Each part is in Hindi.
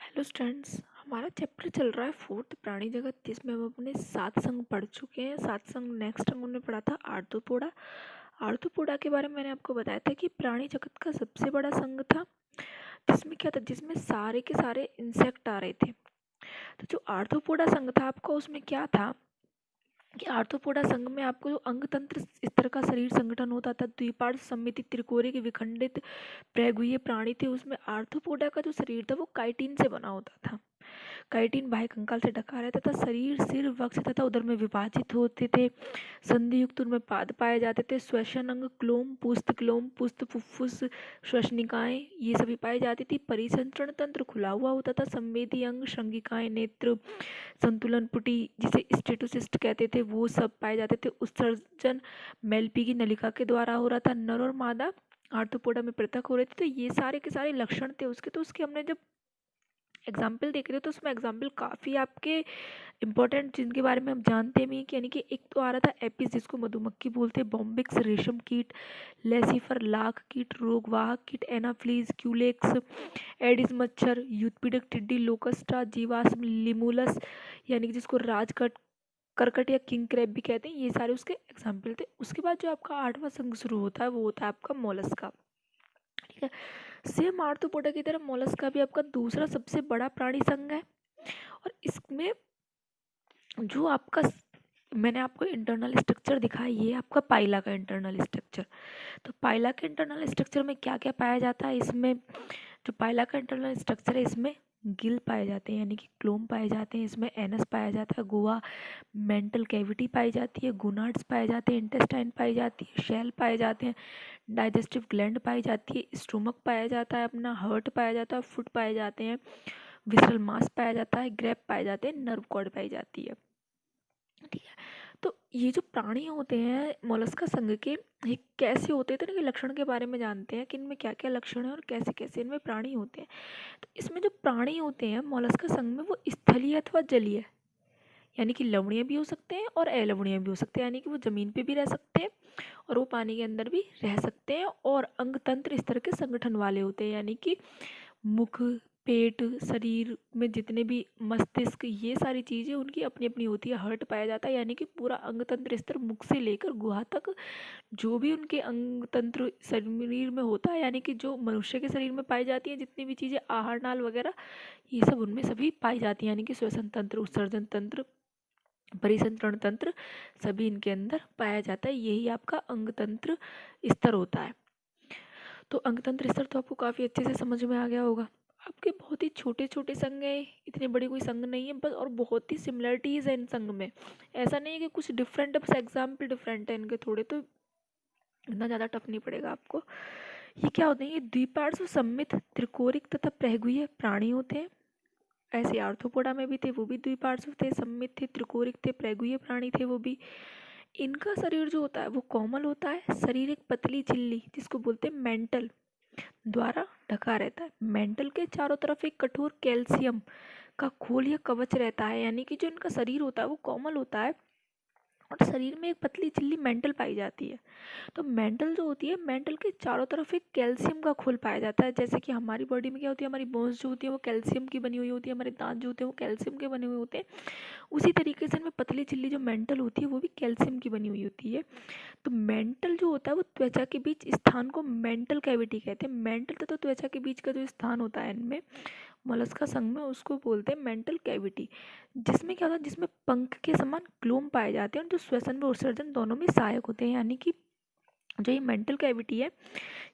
Hello students. हमारा चैप्टर चल रहा है फोर्थ प्राणी जगत, जिसमें हम अपने 7 संघ पढ़ चुके हैं। 7 संघ नेक्स्ट हम हमने पढ़ा था आर्थ्रोपोडा। आर्थ्रोपोडा के बारे में मैंने आपको बताया था कि प्राणी जगत का सबसे बड़ा संघ था, जिसमें क्या था, जिसमें सारे के सारे इंसेक्ट आ रहे थे। तो जो आर्थ्रोपोडा संघ था आपका, उसमें क्या था कि आर्थ्रोपोडा संघ में आपको जो अंग तंत्र इस तरह का शरीर संगठन होता था, द्विपार्श्व सममिति त्रिकोणीय के विखंडित प्रगुह्य प्राणी थे। उसमें आर्थ्रोपोडा का जो शरीर था वो काइटिन से बना होता था। काइटिन बाह्य कंकाल से ढका रहता था। शरीर सिर वक्ष तथा उदर में विभाजित होते थे। संधि युक्त उनमें पाद पाए जाते थे। श्वसन अंग क्लोम पुस्त फुफ्फुस श्वसनिकाएं ये सभी पाई जाती थी। परिसंचरण तंत्र खुला हुआ होता था। संवेदी अंग श्रृंगिकाएं नेत्र संतुलन पुटी जिसे स्टेटोसिस्ट कहते थे वो सब पाए जाते थे। उत्सर्जन मेलपी की नलिका के द्वारा हो रहा था। नर और मादा आर्थ्रोपोडा में पृथक हो रहे थे। तो ये सारे के सारे लक्षण थे उसके। तो उसके हमने जब एग्जाम्पल देख रहे हो तो उसमें एग्जाम्पल काफ़ी आपके इंपॉर्टेंट जिनके बारे में हम जानते भी हैं कि यानी कि एक तो आ रहा था एपिस जिसको मधुमक्खी बोलते हैं, बॉम्बिक्स रेशम कीट, लेसिफर लाख कीट, रोगवाहक कीट एनाफ्लीज, क्यूलेक्स, एडिस मच्छर, यूथपीडक टिड्डी, लोकस्टा, जीवाश्म, लिमुलस यानी कि जिसको राजकट करकट या किंग क्रैब भी कहते हैं, ये सारे उसके एग्जाम्पल थे। उसके बाद जो आपका 8वां संघ शुरू होता है वो होता है आपका मोलस्का। ठीक है, सेम आर्थ्रोपोडा की तरह मोलस्का भी आपका दूसरा सबसे बड़ा प्राणी संघ है। और इसमें जो आपका मैंने आपको इंटरनल स्ट्रक्चर दिखाया, ये आपका पाइला का इंटरनल स्ट्रक्चर। तो पाइला के इंटरनल स्ट्रक्चर में क्या क्या पाया जाता है, इसमें जो पाइला का इंटरनल स्ट्रक्चर है इसमें गिल पाए जाते हैं यानी कि क्लोम पाए जाते हैं। इसमें एनस पाया जाता है, गुहा मेंटल कैविटी पाई जाती है, गुनाड्स पाए जाते हैं, इंटेस्टाइन पाई जाती है, शेल पाए जाते हैं, डाइजेस्टिव ग्लैंड पाई जाती है, स्टोमक पाया जाता है, अपना हार्ट पाया जाता है, फुट पाए जाते हैं, विसरल मास पाया जाता है, ग्रेप पाए जाते हैं, नर्व कॉर्ड पाई जाती है। ठीक है, तो ये जो प्राणी होते हैं मोलस्का संघ के, ये कैसे होते हैं तो इनके लक्षण के बारे में जानते हैं कि इनमें क्या क्या लक्षण है और कैसे कैसे इनमें प्राणी होते हैं। तो इसमें जो प्राणी होते हैं मोलस्का संघ में वो स्थलीय अथवा जलीय यानी कि लवणीय भी हो सकते हैं और अलवणीय भी हो सकते हैं, यानी कि वो जमीन पे भी रह सकते हैं और वो पानी के अंदर भी रह सकते हैं। और अंग तंत्र इस तरह के संगठन वाले होते हैं, यानी कि मुख, पेट, शरीर में जितने भी मस्तिष्क ये सारी चीज़ें उनकी अपनी अपनी होती है। हर्ट पाया जाता है यानी कि पूरा अंग तंत्र स्तर मुख से लेकर गुहा तक जो भी उनके अंग तंत्र शरीर में होता है, यानी कि जो मनुष्य के शरीर में पाई जाती है जितनी भी चीज़ें आहार नाल वगैरह, ये सब उनमें सभी पाई जाती हैं। यानी कि श्वसन तंत्र, उत्सर्जन तंत्र, परिसंचरण तंत्र सभी इनके अंदर पाया जाता है। यही आपका अंग तंत्र स्तर होता है। तो अंग तंत्र स्तर तो आपको काफ़ी अच्छे से समझ में आ गया होगा। आपके बहुत ही छोटे छोटे संघ हैं, इतने बड़े कोई संघ नहीं है बस, और बहुत ही सिमिलरिटीज़ है इन संघ में। ऐसा नहीं है कि कुछ डिफरेंट है, बस एग्जाम्पल डिफरेंट है इनके थोड़े, तो इतना ज़्यादा टफ नहीं पड़ेगा आपको। ये क्या होते हैं, ये द्विपार्श्व सममित त्रिकोणिक तथा प्रगुह्य प्राणी होते हैं। ऐसे आर्थ्रोपोडा में भी थे, वो भी द्विपार्श्व थे, सममित थे, त्रिकोणिक थे, प्रगुह्य प्राणी थे वो भी। इनका शरीर जो होता है वो कोमल होता है। शरीर एक पतली झिल्ली जिसको बोलते हैं मेंटल द्वारा ढका रहता है। मेंटल के चारों तरफ एक कठोर कैल्शियम का खोल या कवच रहता है, यानी कि जो इनका शरीर होता है वो कोमल होता है और शरीर में एक पतली झिल्ली मेंटल पाई जाती है। तो मेंटल जो होती है, मेंटल के चारों तरफ एक कैल्शियम का खोल पाया जाता है। जैसे कि हमारी बॉडी में क्या होती है, हमारी बोन्स जो होती है वो कैल्शियम की बनी हुई होती है, हमारे दांत जो होते हैं वो कैल्शियम के बने हुए होते हैं। उसी तरीके से इनमें पतली झिल्ली जो मेंटल होती है वो भी कैल्शियम की बनी हुई होती है। तो मेंटल जो होता है वो त्वचा के बीच स्थान को मेंटल कैविटी कहते हैं। मेंटल तथा त्वचा के बीच का जो स्थान होता है इनमें मोलस्का संघ में, उसको बोलते हैं मेंटल कैविटी। जिसमें क्या होता है, जिसमें पंख के समान क्लोम पाए जाते हैं और जो श्वसन व उत्सर्जन दोनों में सहायक होते हैं। यानी कि जो ये मेंटल कैविटी है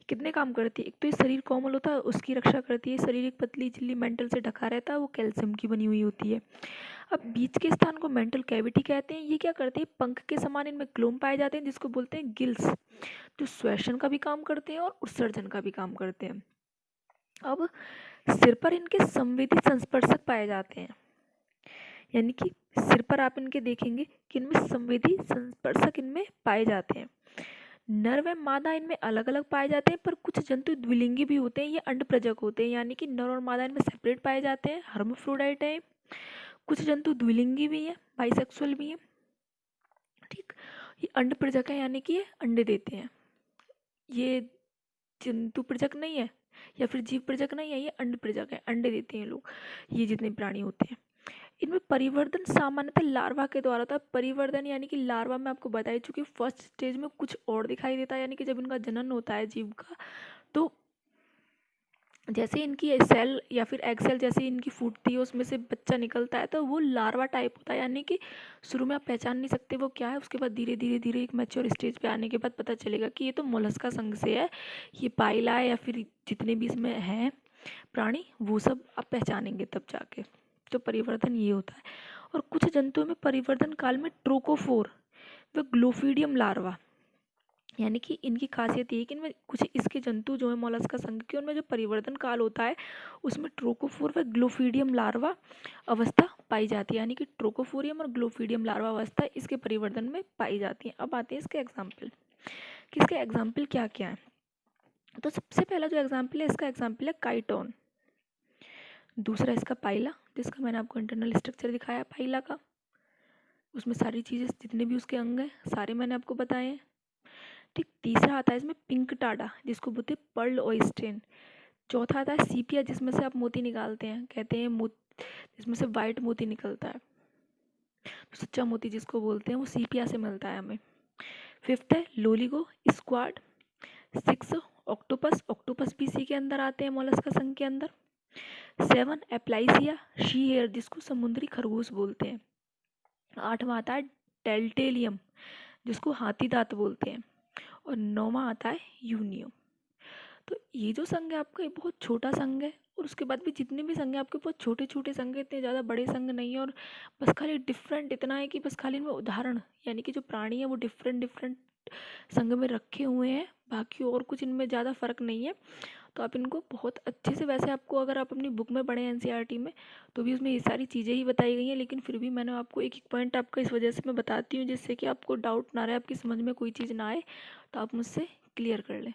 कितने काम करती है, एक तो ये शरीर कोमल होता है उसकी रक्षा करती है, शरीर एक पतली झिल्ली मेंटल से ढका रहता है वो कैल्शियम की बनी हुई होती है। अब बीच के स्थान को मेंटल कैविटी कहते हैं। ये क्या करते हैं, पंख के समान इनमें क्लोम पाए जाते हैं जिसको बोलते हैं गिल्स, जो श्वसन का भी काम करते हैं और उत्सर्जन का भी काम करते हैं। अब सिर पर इनके संवेदी संस्पर्शक पाए जाते हैं, यानी कि सिर पर आप इनके देखेंगे कि इनमें संवेदी संस्पर्शक इनमें पाए जाते हैं। नर व मादा इनमें अलग अलग पाए जाते हैं, पर कुछ जंतु द्विलिंगी भी होते हैं, ये अंडप्रजक होते हैं, यानी कि नर और मादा इनमें सेपरेट पाए जाते हैं, हर्माफ्रोडाइट है। कुछ जंतु द्विलिंगी भी है, बाइसेक्सुअल भी है। ठीक, ये अंडप्रजक है यानी कि ये अंडे देते हैं। ये जंतु प्रजक नहीं है, या फिर जीव प्रजक नहीं है, ये अंड प्रजक है, अंडे देते हैं लोग। ये जितने प्राणी होते हैं इनमें परिवर्तन सामान्यतः लार्वा के द्वारा होता है। परिवर्तन यानी कि लार्वा में आपको बता ही चुकी, फर्स्ट स्टेज में कुछ और दिखाई देता है, यानी कि जब इनका जनन होता है जीव का, तो जैसे इनकी सेल या फिर एग सेल जैसे इनकी फूटती है उसमें से बच्चा निकलता है, तो वो लार्वा टाइप होता है, यानी कि शुरू में आप पहचान नहीं सकते वो क्या है। उसके बाद धीरे धीरे धीरे एक मैच्योर स्टेज पे आने के बाद पता चलेगा कि ये तो मोलस्का संघ से है, ये पाइला है, या फिर जितने भी इसमें हैं प्राणी वो सब आप पहचानेंगे तब जाके। तो परिवर्तन ये होता है। और कुछ जंतुओं में परिवर्तन काल में ट्रोकोफोर व ग्लोफिडियम लार्वा, यानी कि इनकी खासियत ये है कि इनमें कुछ इसके जंतु जो है मोलस्का संघ के, उनमें जो परिवर्तन काल होता है उसमें ट्रोकोफोर व ग्लोफिडियम लार्वा अवस्था पाई जाती है, यानी कि ट्रोकोफोरियम और ग्लोफिडियम लार्वा अवस्था इसके परिवर्तन में पाई जाती है। अब आते हैं इसके एग्जाम्पल कि इसके एग्जाम्पल क्या क्या है। तो सबसे पहला जो एग्जाम्पल है इसका एग्जाम्पल है काइटोन, दूसरा इसका पाइला जिसका मैंने आपको इंटरनल स्ट्रक्चर दिखाया पाइला का, उसमें सारी चीज़ें जितने भी उसके अंग हैं सारे मैंने आपको बताए हैं। ठीक, तीसरा आता है इसमें पिंक टाडा जिसको बोलते हैं पर्ल ऑयस्ट्रेन। चौथा आता है सीपिया जिसमें से आप मोती निकालते हैं, कहते हैं जिसमें से वाइट मोती निकलता है, तो सच्चा मोती जिसको बोलते हैं वो सीपिया से मिलता है हमें। फिफ्थ है Loligo squad. Six octopus, octopus भी इसी के अंदर आते हैं मोलस्का संघ के अंदर। 7 एप्लाइसिया शी हेयर जिसको समुद्री खरगोश बोलते हैं। 8वां आता है डेल्टेलियम जिसको हाथी दांत बोलते हैं। और 9वां आता है यूनियम। तो ये जो संघ है आपका ये बहुत छोटा संघ है, और उसके बाद भी जितने भी संघ हैं आपके बहुत छोटे छोटे संघ हैं, इतने ज़्यादा बड़े संघ नहीं है। और बस खाली डिफरेंट इतना है कि बस खाली इनमें उदाहरण यानी कि जो प्राणी है वो डिफरेंट डिफरेंट संघ में रखे हुए हैं, बाकी और कुछ इनमें ज़्यादा फर्क नहीं है। तो आप इनको बहुत अच्छे से, वैसे आपको अगर आप अपनी बुक में पढ़ें एनसीईआरटी में तो भी उसमें ये सारी चीज़ें ही बताई गई हैं, लेकिन फिर भी मैंने आपको एक एक पॉइंट आपका इस वजह से मैं बताती हूँ जिससे कि आपको डाउट ना रहे, आपकी समझ में कोई चीज़ ना आए तो आप मुझसे क्लियर कर लें।